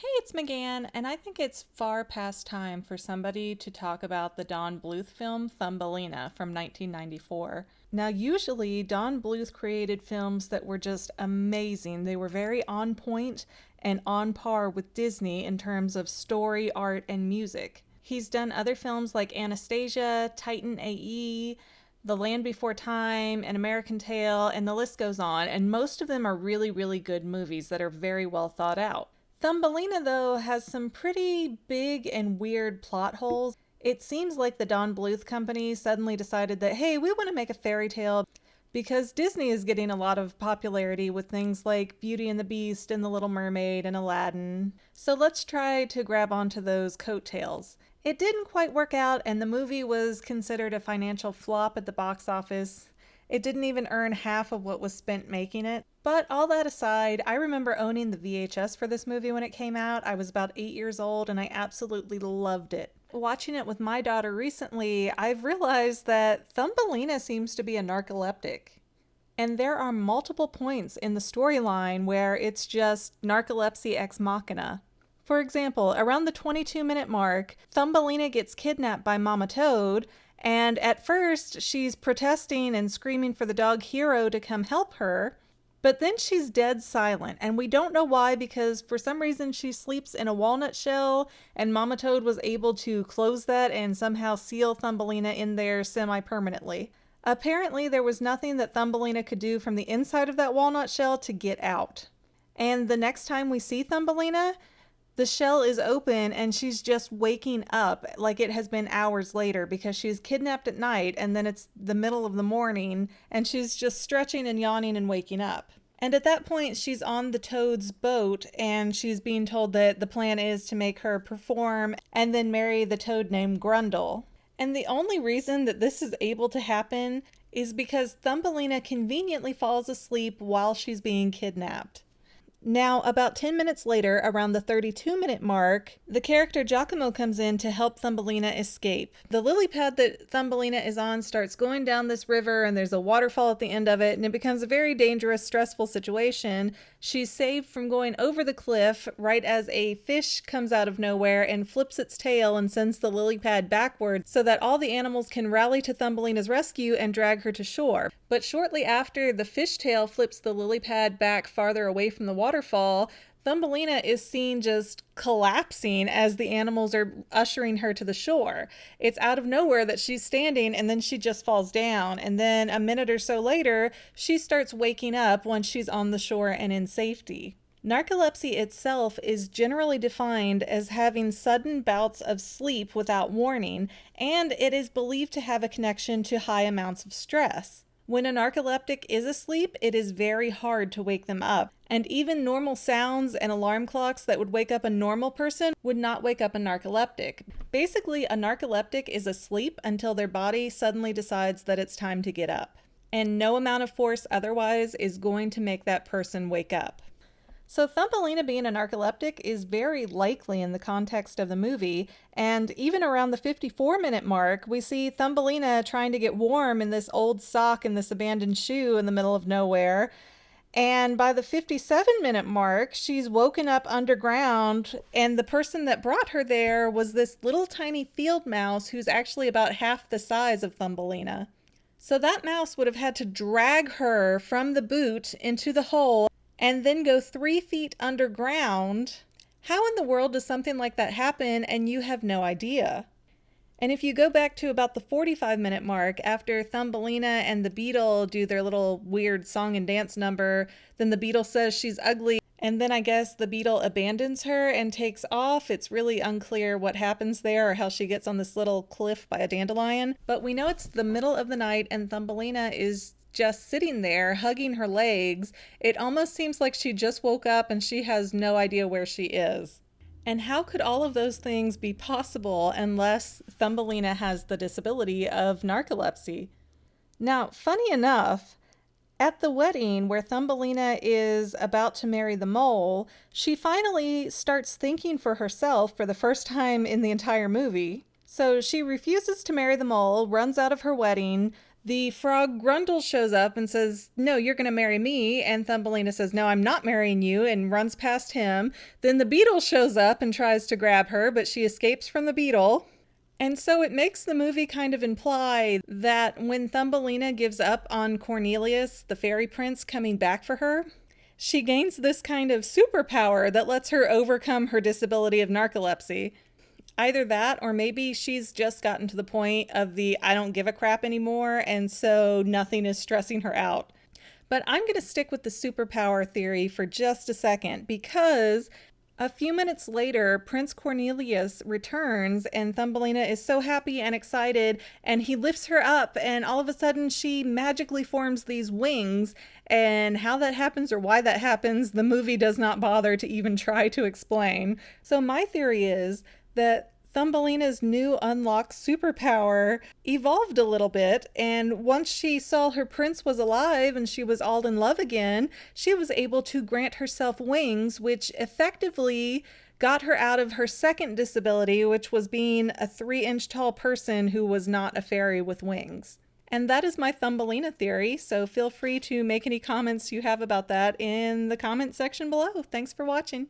Hey, it's McGann, and I think it's far past time for somebody to talk about the Don Bluth film Thumbelina from 1994. Now, usually, Don Bluth created films that were just amazing. They were very on point and on par with Disney in terms of story, art, and music. He's done other films like Anastasia, Titan AE, The Land Before Time, An American Tail, and the list goes on, and most of them are really, really good movies that are very well thought out. Thumbelina, though, has some pretty big and weird plot holes. It seems like the Don Bluth company suddenly decided that, hey, we want to make a fairy tale because Disney is getting a lot of popularity with things like Beauty and the Beast and The Little Mermaid and Aladdin. So let's try to grab onto those coattails. It didn't quite work out, and the movie was considered a financial flop at the box office. It didn't even earn half of what was spent making it. But all that aside, I remember owning the VHS for this movie when it came out. I was about 8 years old and I absolutely loved it. Watching it with my daughter recently, I've realized that Thumbelina seems to be a narcoleptic. And there are multiple points in the storyline where it's just narcolepsy ex machina. For example, around the 22-minute mark, Thumbelina gets kidnapped by Mama Toad, and at first she's protesting and screaming for the dog Hero to come help her. But then she's dead silent, and we don't know why because for some reason she sleeps in a walnut shell, and Mama Toad was able to close that and somehow seal Thumbelina in there semi-permanently. Apparently, there was nothing that Thumbelina could do from the inside of that walnut shell to get out. And the next time we see Thumbelina, the shell is open and she's just waking up like it has been hours later because she's kidnapped at night and then it's the middle of the morning and she's just stretching and yawning and waking up. And at that point, she's on the Toad's boat and she's being told that the plan is to make her perform and then marry the Toad named Grundle. And the only reason that this is able to happen is because Thumbelina conveniently falls asleep while she's being kidnapped. Now, about 10 minutes later, around the 32-minute mark, the character Giacomo comes in to help Thumbelina escape. The lily pad that Thumbelina is on starts going down this river, and there's a waterfall at the end of it, and it becomes a very dangerous, stressful situation. She's saved from going over the cliff right as a fish comes out of nowhere and flips its tail and sends the lily pad backward so that all the animals can rally to Thumbelina's rescue and drag her to shore. But shortly after the fishtail flips the lily pad back farther away from the waterfall, Thumbelina is seen just collapsing as the animals are ushering her to the shore. It's out of nowhere that she's standing and then she just falls down. And then a minute or so later, she starts waking up once she's on the shore and in safety. Narcolepsy itself is generally defined as having sudden bouts of sleep without warning, and it is believed to have a connection to high amounts of stress. When a narcoleptic is asleep, it is very hard to wake them up, and even normal sounds and alarm clocks that would wake up a normal person would not wake up a narcoleptic. Basically, a narcoleptic is asleep until their body suddenly decides that it's time to get up, and no amount of force otherwise is going to make that person wake up. So Thumbelina being a narcoleptic is very likely in the context of the movie, and even around the 54-minute mark, we see Thumbelina trying to get warm in this old sock and this abandoned shoe in the middle of nowhere. And by the 57-minute mark, she's woken up underground, and the person that brought her there was this little tiny field mouse who's actually about half the size of Thumbelina. So that mouse would have had to drag her from the boot into the hole and then go 3 feet underground. How in the world does something like that happen and you have no idea? And if you go back to about the 45-minute mark, after Thumbelina and the beetle do their little weird song and dance number, then the beetle says she's ugly, and then I guess the beetle abandons her and takes off. It's really unclear what happens there or how she gets on this little cliff by a dandelion. But we know it's the middle of the night and Thumbelina is just sitting there hugging her legs. It almost seems like she just woke up and she has no idea where she is. And how could all of those things be possible unless Thumbelina has the disability of narcolepsy? Now, funny enough, at the wedding where Thumbelina is about to marry the mole, she finally starts thinking for herself for the first time in the entire movie. So she refuses to marry the mole, runs out of her wedding. The frog Grundle shows up and says, "No, you're going to marry me." And Thumbelina says, "No, I'm not marrying you," and runs past him. Then the beetle shows up and tries to grab her, but she escapes from the beetle. And so it makes the movie kind of imply that when Thumbelina gives up on Cornelius, the fairy prince, coming back for her, she gains this kind of superpower that lets her overcome her disability of narcolepsy. Either that, or maybe she's just gotten to the point of the I don't give a crap anymore, and so nothing is stressing her out. But I'm going to stick with the superpower theory for just a second, because a few minutes later, Prince Cornelius returns, and Thumbelina is so happy and excited, and he lifts her up, and all of a sudden she magically forms these wings. And how that happens or why that happens, the movie does not bother to even try to explain. So my theory is that Thumbelina's new unlocked superpower evolved a little bit, and once she saw her prince was alive and she was all in love again, she was able to grant herself wings, which effectively got her out of her second disability, which was being a 3-inch tall person who was not a fairy with wings. And that is my Thumbelina theory, so feel free to make any comments you have about that in the comment section below. Thanks for watching.